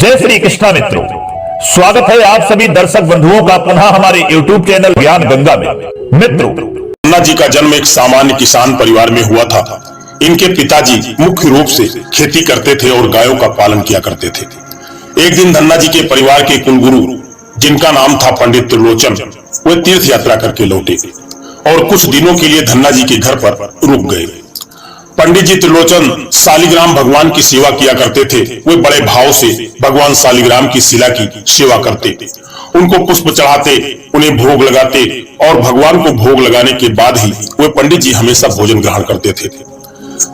जय श्री कृष्णा मित्रों, स्वागत है आप सभी दर्शक बंधुओं का पुनः हमारे YouTube चैनल ज्ञान गंगा में। मित्रों, धन्ना जी का जन्म एक सामान्य किसान परिवार में हुआ था। इनके पिताजी मुख्य रूप से खेती करते थे और गायों का पालन किया करते थे। एक दिन धन्ना जी के परिवार के कुलगुरु, जिनका नाम था पंडित त्रिलोचन, वे तीर्थ यात्रा करके लौटे और कुछ दिनों के लिए धन्ना जी के घर पर रुक गए। पंडित जी त्रिलोचन शालिग्राम भगवान की सेवा किया करते थे। वे बड़े भाव से भगवान शालिग्राम की शिला की सेवा करते, उनको पुष्प चढ़ाते, उन्हें भोग लगाते और भगवान को भोग लगाने के बाद ही वे पंडित जी हमेशा भोजन ग्रहण करते थे।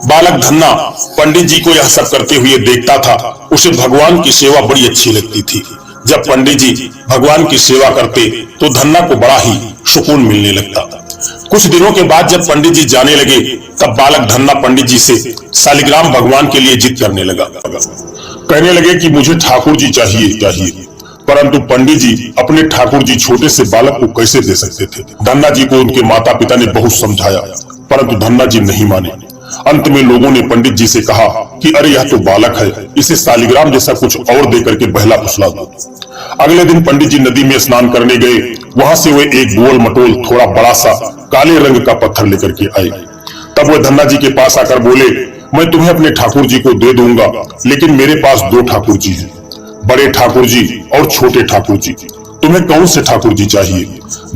बालक धन्ना पंडित जी को यह सब करते हुए देखता था। उसे भगवान की सेवा बड़ी अच्छी लगती थी। जब पंडित जी भगवान की सेवा करते तो धन्ना को बड़ा ही सुकून मिलने लगता। कुछ दिनों के बाद जब पंडित जी जाने लगे, तब बालक धन्ना पंडित जी से शालिग्राम भगवान के लिए जिद करने लगा। कहने लगे कि मुझे ठाकुर जी चाहिए। परंतु पंडित जी अपने ठाकुर जी छोटे से बालक को कैसे दे सकते थे। धन्ना जी को उनके माता पिता ने बहुत समझाया, परंतु धन्ना जी नहीं माने। अंत में लोगों ने पंडित जी से कहा कि अरे यह तो बालक है, इसे शालिग्राम जैसा कुछ और दे करके बहला फुसला दो। अगले दिन पंडित जी नदी में स्नान करने गए। वहां से वे एक गोल मटोल थोड़ा बड़ा सा काले रंग का पत्थर लेकर के आए। तब वे धन्ना जी के पास आकर बोले, मैं तुम्हें अपने ठाकुर जी को दे दूंगा, लेकिन मेरे पास दो ठाकुर जी हैं, बड़े ठाकुर जी और छोटे ठाकुर जी। तुम्हें कौन से ठाकुर जी चाहिए?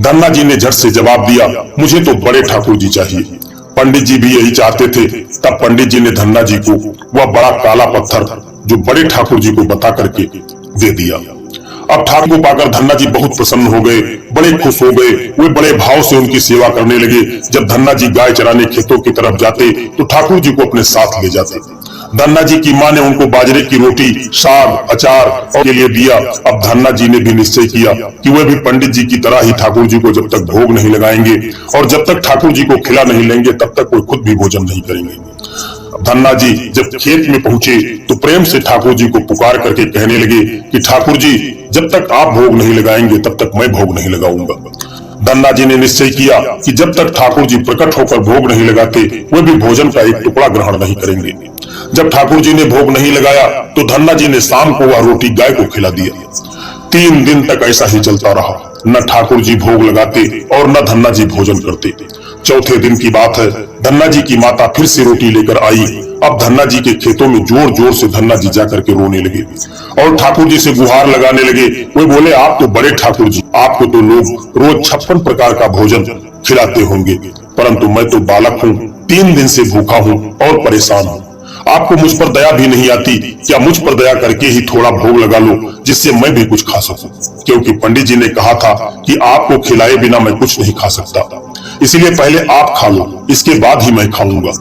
धन्ना जी ने झट से जवाब दिया, मुझे तो बड़े ठाकुर जी चाहिए। पंडित जी भी यही चाहते थे। तब पंडित जी ने धन्ना जी को वह बड़ा काला पत्थर जो बड़े ठाकुर जी को बता करके दे दिया। अब ठाकुर को पाकर धन्ना जी बहुत प्रसन्न हो गए, बड़े खुश हो गए। वे बड़े भाव से उनकी सेवा करने लगे। जब धन्ना जी गाय चराने खेतों की तरफ जाते तो ठाकुर जी को अपने साथ ले जाते। धन्ना जी की माँ ने उनको बाजरे की रोटी, साग, अचार के लिए दिया। अब धन्ना जी ने भी निश्चय किया कि वे भी पंडित जी की तरह ही ठाकुर जी को जब तक भोग नहीं लगाएंगे और जब तक ठाकुर जी को खिला नहीं लेंगे, तब तक कोई खुद भी भोजन नहीं करेंगे। धन्ना जी जब खेत में पहुंचे तो प्रेम से ठाकुर जी को पुकार करके कहने लगे कि ठाकुर जी, जब तक आप भोग नहीं लगाएंगे तब तक मैं भोग नहीं लगाऊंगा। धन्ना जी ने निश्चय किया कि जब तक ठाकुर जी प्रकट होकर भोग नहीं लगाते, वे भी भोजन का एक टुकड़ा ग्रहण नहीं करेंगे। जब ठाकुर जी ने भोग नहीं लगाया तो धन्ना जी ने शाम को वह रोटी गाय को खिला दिया। 3 दिन तक ऐसा ही चलता रहा। न ठाकुर जी भोग लगाते और न धन्ना जी भोजन करते। चौथे दिन की बात है, धन्ना जी की माता फिर से रोटी लेकर आई। अब धन्ना जी के खेतों में जोर जोर से धन्ना जी जाकर के रोने लगे और ठाकुर जी से गुहार लगाने लगे। वे बोले, आप तो बड़े ठाकुर जी, आपको तो लोग रोज 56 प्रकार का भोजन खिलाते होंगे, परंतु मैं तो बालक हूँ, 3 दिन से भूखा हूँ और परेशान हूँ। आपको मुझ पर दया भी नहीं आती? क्या मुझ पर दया करके ही थोड़ा भोग लगा लो, जिससे मैं भी कुछ खा सकूं? क्योंकि पंडित जी ने कहा था कि आपको खिलाए बिना मैं कुछ नहीं खा सकता, इसलिए पहले आप खा लो, इसके बाद ही मैं खाऊंगा।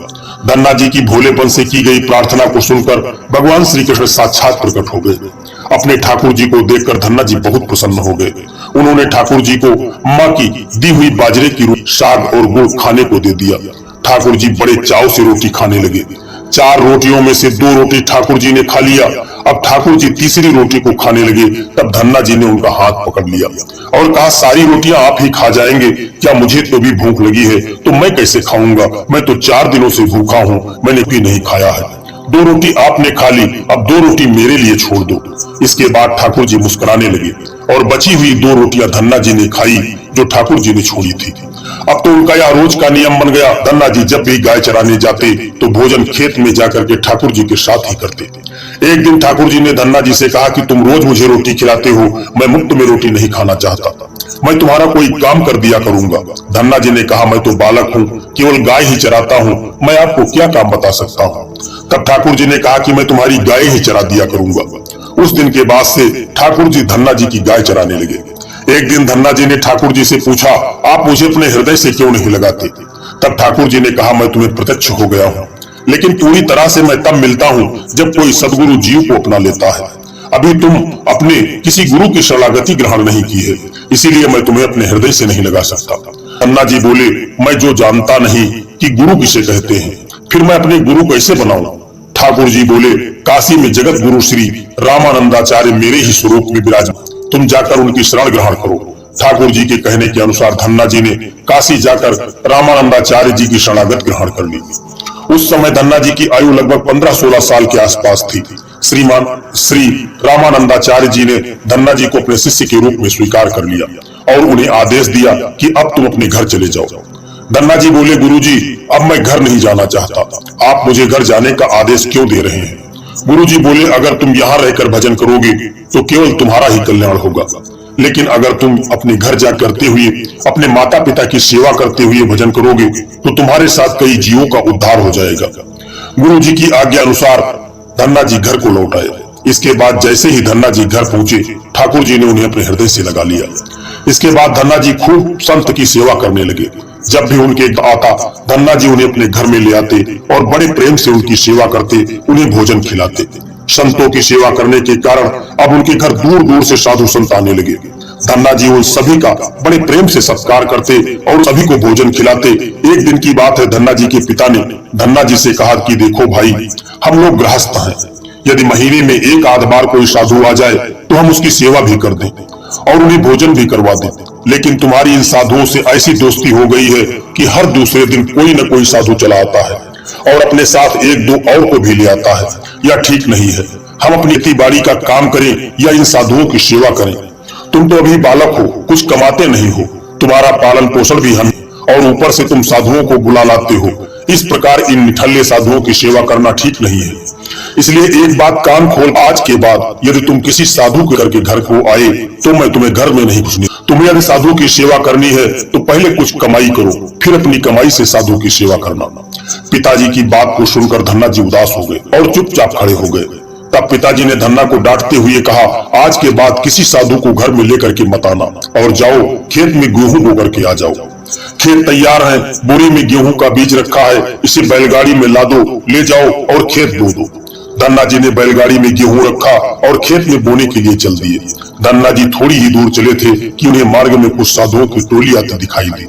धन्ना जी की भोलेपन से की गई प्रार्थना को सुनकर भगवान श्री कृष्ण साक्षात प्रकट हो गए। अपने ठाकुर जी को देखकर धन्ना जी बहुत प्रसन्न हो गए। उन्होंने ठाकुर जी को माँ की दी हुई बाजरे की रोटी, साग और गुड़ खाने को दे दिया। ठाकुर जी बड़े चाव से रोटी खाने लगे। 4 रोटियों में से 2 रोटी ठाकुर जी ने खा लिया। अब ठाकुर जी तीसरी रोटी को खाने लगे। तब धन्ना जी ने उनका हाथ पकड़ लिया और कहा, सारी रोटियां आप ही खा जाएंगे, क्या मुझे तो भी भूख लगी है, तो मैं कैसे खाऊंगा? मैं तो 4 दिनों से भूखा हूँ, मैंने भी नहीं खाया है। 2 रोटी आपने खा ली, अब 2 रोटी मेरे लिए छोड़ दो। इसके बाद ठाकुर जी मुस्कुराने लगे और बची हुई 2 रोटियां धन्ना जी ने खाई जो ठाकुर जी ने छोड़ी थी। अब तो उनका यह रोज का नियम बन गया। धन्ना जी जब भी गाय चराने जाते तो भोजन खेत में जाकर के ठाकुर जी के साथ ही करते। एक दिन ठाकुर जी ने धन्ना जी से कहा कि तुम रोज मुझे रोटी खिलाते हो, मैं मुफ्त में रोटी नहीं खाना चाहता, मैं तुम्हारा कोई काम कर दिया करूंगा। धन्ना जी ने कहा, मैं तो बालक हूँ, केवल गाय ही चराता हूँ, मैं आपको क्या काम बता सकता हूँ? तब ठाकुर जी ने कहा कि मैं तुम्हारी गाय ही चरा दिया करूंगा। उस दिन के बाद से ठाकुर जी धन्ना जी की गाय चराने लगे। एक दिन धन्ना जी ने ठाकुर जी से पूछा, आप मुझे अपने हृदय से क्यों नहीं लगाते? तब ठाकुर जी ने कहा, मैं तुम्हें प्रत्यक्ष हो गया हूँ, लेकिन पूरी तरह से मैं तब मिलता हूँ जब कोई सदगुरु जीव को अपना लेता है। अभी तुम अपने किसी गुरु की शरणागति ग्रहण नहीं की है, इसीलिए मैं तुम्हें अपने हृदय से नहीं लगा सकता। धन्ना जी बोले, मैं जो जानता नहीं कि गुरु किसे कहते हैं, फिर मैं अपने गुरु कैसे बनाऊं? ठाकुर जी बोले, काशी में जगत गुरु श्री रामानंदाचार्य मेरे ही स्वरूप में विराजमान, तुम जाकर उनकी शरण ग्रहण करो। ठाकुर जी के कहने के अनुसार धन्ना जी ने काशी जाकर रामानंदाचार्य जी की शरणागत ग्रहण कर ली। उस समय धन्ना जी की आयु लगभग 15-16 साल के आसपास थी। श्रीमान श्री रामानंदाचार्य जी ने धन्ना जी को अपने शिष्य के रूप में स्वीकार कर लिया और उन्हें आदेश दिया कि अब तुम अपने घर चले जाओ। धन्ना जी बोले, गुरुजी अब मैं घर नहीं जाना चाहता, आप मुझे घर जाने का आदेश क्यों दे रहे हैं? गुरुजी बोले, अगर तुम यहाँ रहकर भजन करोगे तो केवल तुम्हारा ही कल्याण होगा, लेकिन अगर तुम अपने घर जा करते हुए अपने माता पिता की सेवा करते हुए भजन करोगे तो तुम्हारे साथ कई जीवों का उद्धार हो जाएगा। गुरु जी की आज्ञा अनुसार धन्ना जी घर को लौट आए। इसके बाद जैसे ही धन्ना जी घर पहुंचे, ठाकुर जी ने उन्हें अपने हृदय से लगा लिया। इसके बाद धन्ना जी खूब संत की सेवा करने लगे। जब भी उनके आता, धन्ना जी उन्हें अपने घर में ले आते और बड़े प्रेम से उनकी सेवा करते, उन्हें भोजन खिलाते। संतों की सेवा करने के कारण अब उनके घर दूर दूर से साधु संत आने लगे। धन्ना जी उन सभी का बड़े प्रेम से सत्कार करते और सभी को भोजन खिलाते। एक दिन की बात है, धन्ना जी के पिता ने धन्ना जी से कहा कि देखो भाई, हम लोग गृहस्थ हैं, यदि महीने में एक आध बार कोई साधु आ जाए तो हम उसकी सेवा भी कर दें और उन्हें भोजन भी करवा दें, लेकिन तुम्हारी इन साधुओं से ऐसी दोस्ती हो गई है कि हर दूसरे दिन कोई न कोई साधु चला आता है और अपने साथ एक दो और को भी ले आता है। यह ठीक नहीं है। हम अपनी खेती बाड़ी का काम करें या इन साधुओं की सेवा करें। तुम तो अभी बालक हो, कुछ कमाते नहीं हो, तुम्हारा पालन पोषण भी हम, और ऊपर से तुम साधुओं को बुला लाते हो। इस प्रकार इन निठल्ले साधुओं की सेवा करना ठीक नहीं है। इसलिए एक बात कान खोल, आज के बाद यदि तुम किसी साधु के करके घर को आए तो मैं तुम्हें घर में नहीं घुसने। तुम्हें यदि साधु की सेवा करनी है तो पहले कुछ कमाई करो, फिर अपनी कमाई से साधु की सेवा करना। पिताजी की बात को सुनकर धन्ना जी उदास हो गए और चुपचाप खड़े हो गए। तब पिताजी ने धन्ना को डांटते हुए कहा, आज के बाद किसी साधु को घर में लेकर के मत आना और जाओ खेत में गेहूं बो करके आ जाओ। खेत तैयार है, बोरी में गेहूं का बीज रखा है, इसे बैलगाड़ी में ला दो, ले जाओ और खेत बो दो। धन्ना जी ने बैलगाड़ी में गेहूं रखा और खेत में बोने के लिए चल दिए। धन्ना जी थोड़ी ही दूर चले थे कि उन्हें मार्ग में कुछ साधुओं की टोली आती दिखाई दी।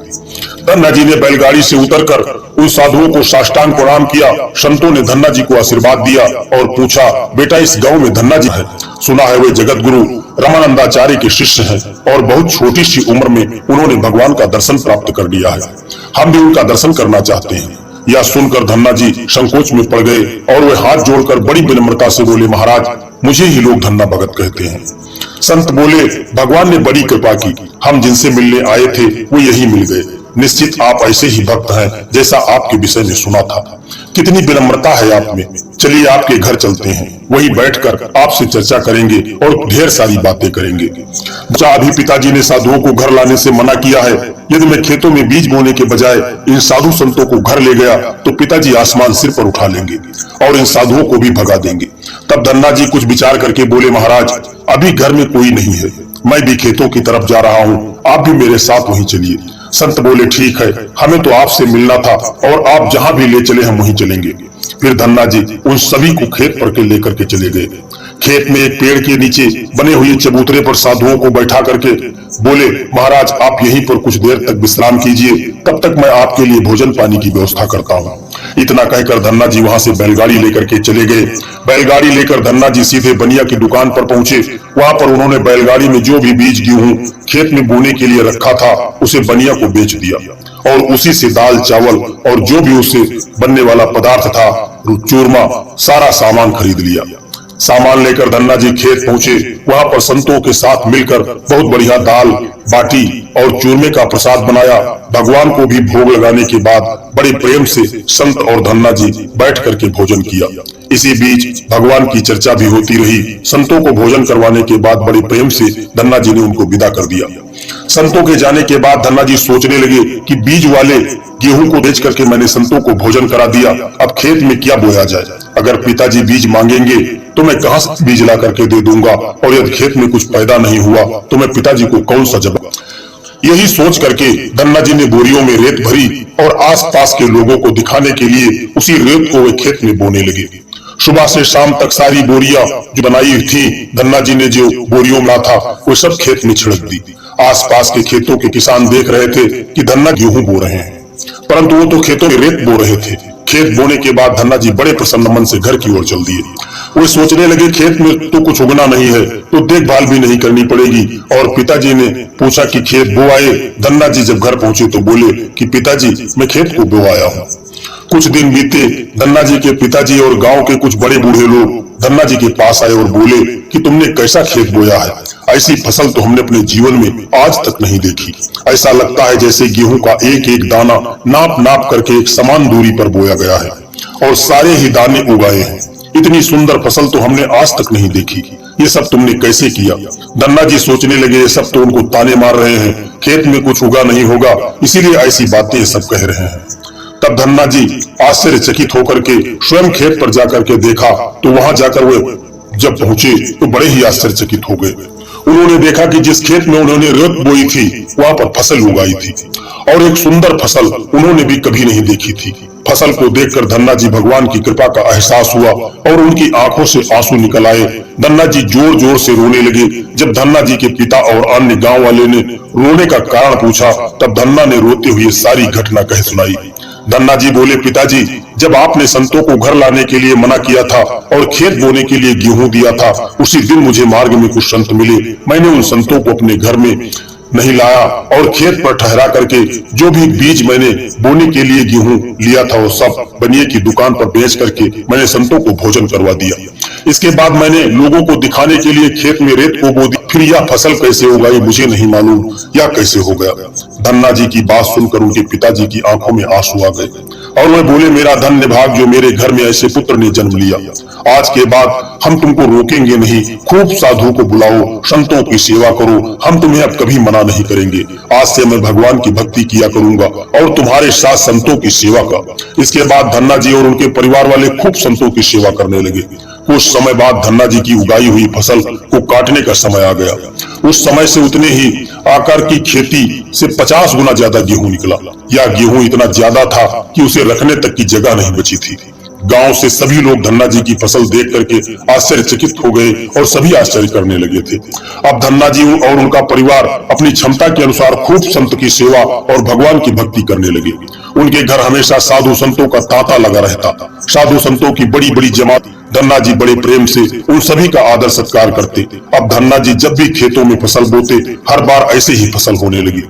धन्ना जी ने बैलगाड़ी से उतरकर उन साधुओं को साष्टांग प्रणाम किया। संतों ने धन्ना जी को आशीर्वाद दिया और पूछा, बेटा इस गांव में धन्ना जी है, सुना है वे जगत गुरु रामानंदाचार्य के शिष्य हैं और बहुत छोटी सी उम्र में उन्होंने भगवान का दर्शन प्राप्त कर लिया है, हम भी उनका दर्शन करना चाहते हैं। यह सुनकर धन्ना जी संकोच में पड़ गए और वे हाथ जोड़कर बड़ी विनम्रता से बोले, महाराज मुझे ही लोग धन्ना भगत कहते हैं। संत बोले, भगवान ने बड़ी कृपा की, हम जिनसे मिलने आए थे वो यही मिल गए। निश्चित आप ऐसे ही भक्त हैं जैसा आपके विषय में सुना था। कितनी विनम्रता है आप में। चलिए आपके घर चलते हैं, वहीं बैठकर आपसे चर्चा करेंगे और ढेर सारी बातें करेंगे। अभी पिताजी ने साधुओं को घर लाने से मना किया है। यदि मैं खेतों में बीज बोने के बजाय इन साधु संतों को घर ले गया तो पिताजी आसमान सिर पर उठा लेंगे और इन साधुओं को भी भगा देंगे। तब धन्ना जी कुछ विचार करके बोले, महाराज अभी घर में कोई नहीं है, मैं भी खेतों की तरफ जा रहा हूँ, आप भी मेरे साथ वहीं चलिए। संत बोले, ठीक है, हमें तो आपसे मिलना था और आप जहाँ भी ले चले हम वहीं चलेंगे। फिर धन्ना जी उन सभी को खेत पर के लेकर के चले गए। खेत में एक पेड़ के नीचे बने हुए चबूतरे पर साधुओं को बैठा करके बोले, महाराज आप यहीं पर कुछ देर तक विश्राम कीजिए, तब तक मैं आपके लिए भोजन पानी की व्यवस्था करता हूँ। इतना कहकर धन्ना जी वहां से बैलगाड़ी लेकर के चले गए। बैलगाड़ी लेकर धन्ना जी सीधे बनिया की दुकान पर पहुंचे। वहां पर उन्होंने बैलगाड़ी में जो भी बीज गेहूं खेत में बोने के लिए रखा था उसे बनिया को बेच दिया और उसी से दाल चावल और जो भी उससे बनने वाला पदार्थ था, चूरमा, सारा सामान खरीद लिया। सामान लेकर धन्ना जी खेत पहुंचे। वहां पर संतों के साथ मिलकर बहुत बढ़िया दाल बाटी और चूरमे का प्रसाद बनाया। भगवान को भी भोग लगाने के बाद बड़े प्रेम से संत और धन्ना जी बैठ करके भोजन किया। इसी बीच भगवान की चर्चा भी होती रही। संतों को भोजन करवाने के बाद बड़े प्रेम से धन्ना जी ने उनको विदा कर दिया। संतों के जाने के बाद धन्ना जी सोचने लगे कि बीज वाले गेहूं को बेच करके मैंने संतों को भोजन करा दिया, अब खेत में क्या बोया जाए। अगर पिताजी बीज मांगेंगे तो मैं कहां से बीज ला करके दे दूंगा, और यदि खेत में कुछ पैदा नहीं हुआ तो मैं पिताजी को कौन सा जवाब। यही सोच करके धन्ना जी ने बोरियों में रेत भरी और आसपास के लोगों को दिखाने के लिए उसी रेत को वे खेत में बोने लगे। सुबह से शाम तक सारी बोरियां जो बनाई थी, धन्ना जी ने जो बोरियों में था वो सब खेत में छिड़क दी। आसपास के खेतों के किसान देख रहे थे कि धन्ना गेहूं बो रहे हैं, परंतु वो तो खेतों में रेत बो रहे थे। खेत बोने के बाद धन्ना जी बड़े प्रसन्न मन से घर की ओर चल दिए। वो सोचने लगे खेत में तो कुछ उगना नहीं है तो देखभाल भी नहीं करनी पड़ेगी। और पिताजी ने पूछा कि खेत बो आए। धन्ना जी जब घर पहुंचे तो बोले कि पिताजी मैं खेत को बो आया हूँ। कुछ दिन बीते, धन्ना जी के पिताजी और गांव के कुछ बड़े बूढ़े लोग धन्ना जी के पास आए और बोले कि तुमने कैसा खेत बोया है, ऐसी फसल तो हमने अपने जीवन में आज तक नहीं देखी। ऐसा लगता है जैसे गेहूं का एक एक दाना नाप नाप करके एक समान दूरी पर बोया गया है और सारे ही दाने उगाए हैं। इतनी सुंदर फसल तो हमने आज तक नहीं देखी। ये सब तुमने कैसे किया? धन्ना जी सोचने लगे, ये सब तो उनको ताने मार रहे हैं, खेत में कुछ उगा नहीं होगा, इसीलिए ऐसी बातें सब कह रहे हैं। तब धन्ना जी आश्चर्यचकित होकर के स्वयं खेत पर जाकर के देखा, तो वहां जाकर वे जब पहुंचे तो बड़े ही आश्चर्यचकित हो गए। उन्होंने देखा कि जिस खेत में उन्होंने रेत बोई थी वहां पर फसल उगाई थी और एक सुंदर फसल उन्होंने भी कभी नहीं देखी थी। फसल को देखकर धन्ना जी भगवान की कृपा का एहसास हुआ और उनकी आंखों से आंसू निकल आए। धन्ना जी जोर जोर से रोने लगे। जब धन्ना जी के पिता और अन्य गांव वाले ने रोने का कारण पूछा, तब धन्ना ने रोते हुए सारी घटना कह सुनाई। धन्ना जी बोले, पिताजी, जब आपने संतों को घर लाने के लिए मना किया था और खेत बोने के लिए गेहूं दिया था, उसी दिन मुझे मार्ग में कुछ संत मिले। मैंने उन संतों को अपने घर में नहीं लाया और खेत पर ठहरा करके जो भी बीज मैंने बोने के लिए गेहूं लिया था वो सब बनिए की दुकान पर बेच करके मैंने संतों को भोजन करवा दिया। इसके बाद मैंने लोगों को दिखाने के लिए खेत में रेत को बो दी। फिर यह फसल कैसे उगाई मुझे नहीं मालूम, या कैसे हो गया। धन्ना जी की बात सुनकर उनके पिताजी की आंखों में आंसू आ गए और वे बोले, मेरा धन्य भाग जो मेरे घर में ऐसे पुत्र ने जन्म लिया। आज के बाद हम तुमको रोकेंगे नहीं, खूब साधु को बुलाओ, संतों की सेवा करो, हम तुम्हें अब कभी मना नहीं करेंगे। आज से मैं भगवान की भक्ति किया करूंगा और तुम्हारे साथ संतों की सेवा का। इसके बाद धन्ना जी और उनके परिवार वाले खूब संतों की सेवा करने लगे। कुछ समय बाद धन्ना जी की उगाई हुई फसल को काटने का समय आ गया। उस समय से उतने ही आकार की खेती से 50 गुना ज्यादा गेहूं निकला। यह गेहूं इतना ज्यादा था कि उसे रखने तक की जगह नहीं बची थी। गांव से सभी लोग धन्ना जी की फसल देख करके आश्चर्यचकित हो गए और सभी आश्चर्य करने लगे थे। अब धन्ना जी और उनका परिवार अपनी क्षमता के अनुसार खूब संत की सेवा और भगवान की भक्ति करने लगे। उनके घर हमेशा साधु संतों का तांता लगा रहता। साधु संतों की बड़ी बड़ी जमात। धन्ना जी बड़े प्रेम से उन सभी का आदर सत्कार करते। अब धन्ना जी जब भी खेतों में फसल बोते, हर बार ऐसे ही फसल होने लगी।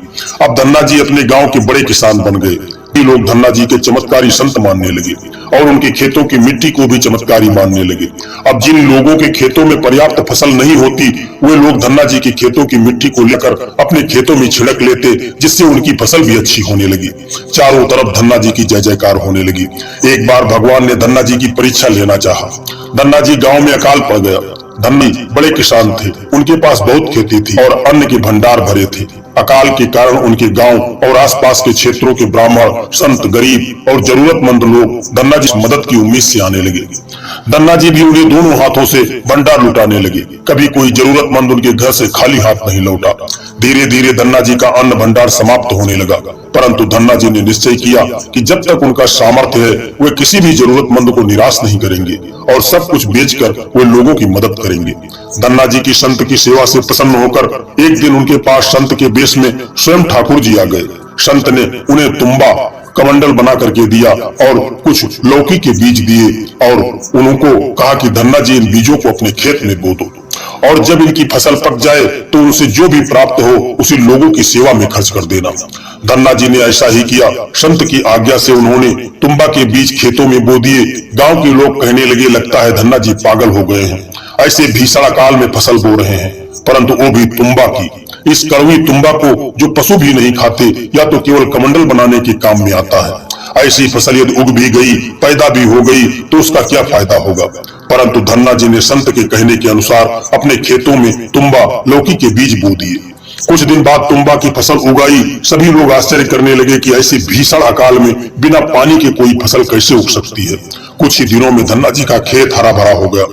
अब धन्ना जी अपने गांव के बड़े किसान बन गए। लोग धन्ना जी के चमत्कारी संत मानने लगे और उनके खेतों की मिट्टी को भी चमत्कारी मानने लगे। अब जिन लोगों के खेतों में पर्याप्त फसल नहीं होती, वे लोग धन्ना जी के खेतों की मिट्टी को लेकर अपने खेतों में छिड़क लेते, जिससे उनकी फसल भी अच्छी होने लगी। चारों तरफ धन्ना जी की जय जयकार होने लगी। एक बार भगवान ने धन्ना जी की परीक्षा लेना चाहा। धन्ना जी गाँव में अकाल पड़ गया। धन्ना जी बड़े किसान थे, उनके पास बहुत खेती थी और अन्न के भंडार भरे थे। अकाल के कारण उनके गांव और आसपास के क्षेत्रों के ब्राह्मण, संत, गरीब और जरूरतमंद लोग धन्ना जी मदद की उम्मीद से आने लगे। धन्ना जी भी उन्हें दोनों हाथों से भंडार लुटाने लगे। कभी कोई जरूरतमंद उनके घर से खाली हाथ नहीं लौटा। धीरे धीरे धन्ना जी का अन्न भंडार समाप्त होने लगा, परंतु धन्ना जी ने निश्चय किया कि जब तक उनका सामर्थ्य है वे किसी भी जरूरतमंद को निराश नहीं करेंगे और सब कुछ बेचकर वे लोगों की मदद करेंगे। धन्ना जी की संत की सेवा से प्रसन्न होकर एक दिन उनके पास संत के वेश में स्वयं ठाकुर जी आ गए। संत ने उन्हें तुम्बा कमंडल बना करके दिया और कुछ लौकी के बीज दिए और उनको कहा कि धन्ना जी इन बीजों को अपने खेत में बो दो और जब इनकी फसल पक जाए तो उनसे जो भी प्राप्त हो उसे लोगों की सेवा में खर्च कर देना। धन्ना जी ने ऐसा ही किया। संत की आज्ञा से उन्होंने तुम्बा के बीज खेतों में बो दिए। गांव के लोग कहने लगे, लगता है धन्ना जी पागल हो गए हैं, ऐसे भीषण अकाल में फसल बो रहे हैं, परंतु वो भी तुम्बा की। इस कड़वी तुम्बा को जो पशु भी नहीं खाते या तो केवल कमंडल बनाने के काम में आता है। ऐसी फसल यदि उग भी गई, पैदा भी हो गई तो उसका क्या फायदा होगा। परंतु धन्ना जी ने संत के कहने के अनुसार अपने खेतों में तुम्बा लौकी के बीज बो दिए। कुछ दिन बाद तुम्बा की फसल उगाई। सभी लोग आश्चर्य करने लगे कि ऐसे भीषण अकाल में बिना पानी के कोई फसल कैसे उग सकती है। कुछ ही दिनों में धन्ना जी का खेत हरा भरा हो गया।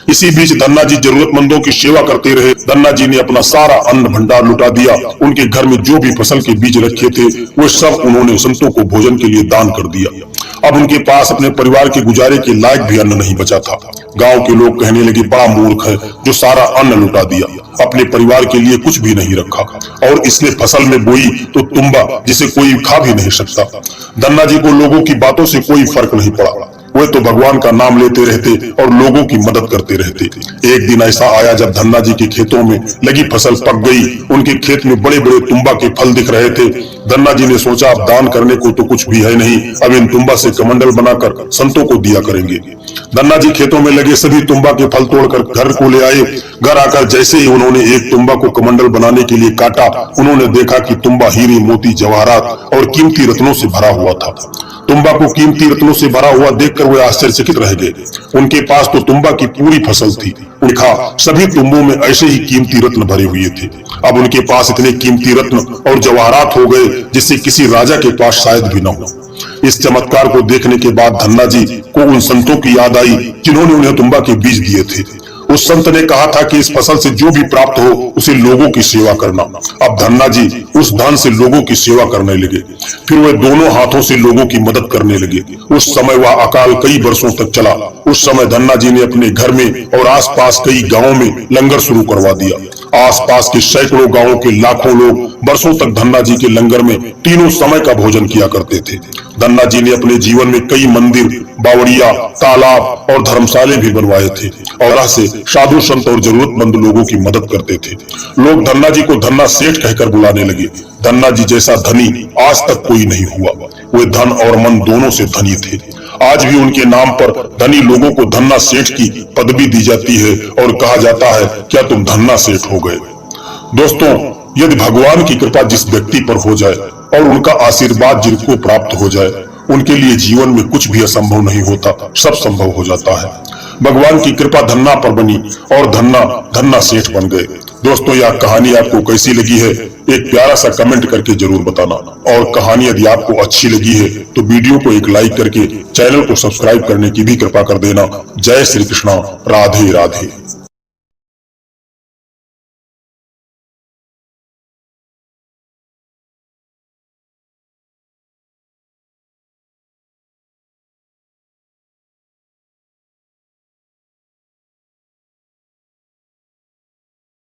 इसी बीच धन्ना जी जरूरतमंदों की सेवा करते रहे। धन्ना जी ने अपना सारा अन्न भंडार लुटा दिया। उनके घर में जो भी फसल के बीज रखे थे वो सब उन्होंने संतों को भोजन के लिए दान कर दिया। अब उनके पास अपने परिवार के गुजारे के लायक भी अन्न नहीं बचा था। गांव के लोग कहने लगे, बड़ा मूर्ख है जो सारा अन्न लुटा दिया, अपने परिवार के लिए कुछ भी नहीं रखा और इसने फसल में बोई तो तुम्बा जिसे कोई खा भी नहीं सकता। धन्ना जी को लोगों की बातों से कोई फर्क नहीं पड़ा। वे तो भगवान का नाम लेते रहते और लोगों की मदद करते रहते। एक दिन ऐसा आया जब धन्ना जी के खेतों में लगी फसल पक गई। उनके खेत में बड़े बड़े तुम्बा के फल दिख रहे थे। धन्ना जी ने सोचा, अब दान करने को तो कुछ भी है नहीं, अब इन तुम्बा से कमंडल बनाकर संतों को दिया करेंगे। धन्ना जी खेतों में लगे सभी तुम्बा के फल तोड़कर घर को ले आए। घर आकर जैसे ही उन्होंने एक तुम्बा को कमंडल बनाने के लिए काटा, उन्होंने देखा कि तुम्बा हीरे मोती जवाहरात और कीमती रत्नों से भरा हुआ था। तुम्बा को कीमती रत्नों से भरा हुआ देखकर वे आश्चर्यचकित रह गए। उनके पास तो तुम्बा की पूरी फसल थी। देखा सभी तुम्बों में ऐसे ही कीमती रत्न भरे हुए थे। अब उनके पास इतने कीमती रत्न और जवाहरात हो गए जिससे किसी राजा के पास शायद भी न हो। इस चमत्कार को देखने के बाद धन्ना जी को उन संतों की याद आई जिन्होंने उन्हें तुम्बा के बीज दिए थे। उस संत ने कहा था कि इस फसल से जो भी प्राप्त हो उसे लोगों की सेवा करना। अब धन्ना जी उस धन से लोगों की सेवा करने लगे। फिर वे दोनों हाथों से लोगों की मदद करने लगे। उस समय वह अकाल कई वर्षों तक चला। उस समय धन्ना जी ने अपने घर में और आसपास कई गांवों में लंगर शुरू करवा दिया। आसपास के सैकड़ों गांवों के लाखों लोग वर्षों तक धन्ना जी के लंगर में तीनों समय का भोजन किया करते थे। धन्ना जी ने अपने जीवन में कई मंदिर, बावड़िया, तालाब और धर्मशाले भी बनवाए थे और ऐसे साधु संत और जरूरतमंद लोगों की मदद करते थे। लोग धन्ना जी को धन्ना सेठ कहकर बुलाने लगे। धन्ना जी जैसा धनी आज तक कोई नहीं हुआ। वे धन और मन दोनों से धनी थे। आज भी उनके नाम पर धनी लोगों को धन्ना सेठ की पदवी दी जाती है और कहा जाता है, क्या तुम धन्ना सेठ हो गए। दोस्तों, यदि भगवान की कृपा जिस व्यक्ति पर हो जाए और उनका आशीर्वाद जिनको प्राप्त हो जाए, उनके लिए जीवन में कुछ भी असंभव नहीं होता, सब संभव हो जाता है। भगवान की कृपा धन्ना पर बनी और धन्ना सेठ बन गए। दोस्तों, यह कहानी आपको कैसी लगी है एक प्यारा सा कमेंट करके जरूर बताना। और कहानी यदि आपको अच्छी लगी है तो वीडियो को एक लाइक करके चैनल को सब्सक्राइब करने की भी कृपा कर देना। जय श्री कृष्णा, राधे राधे।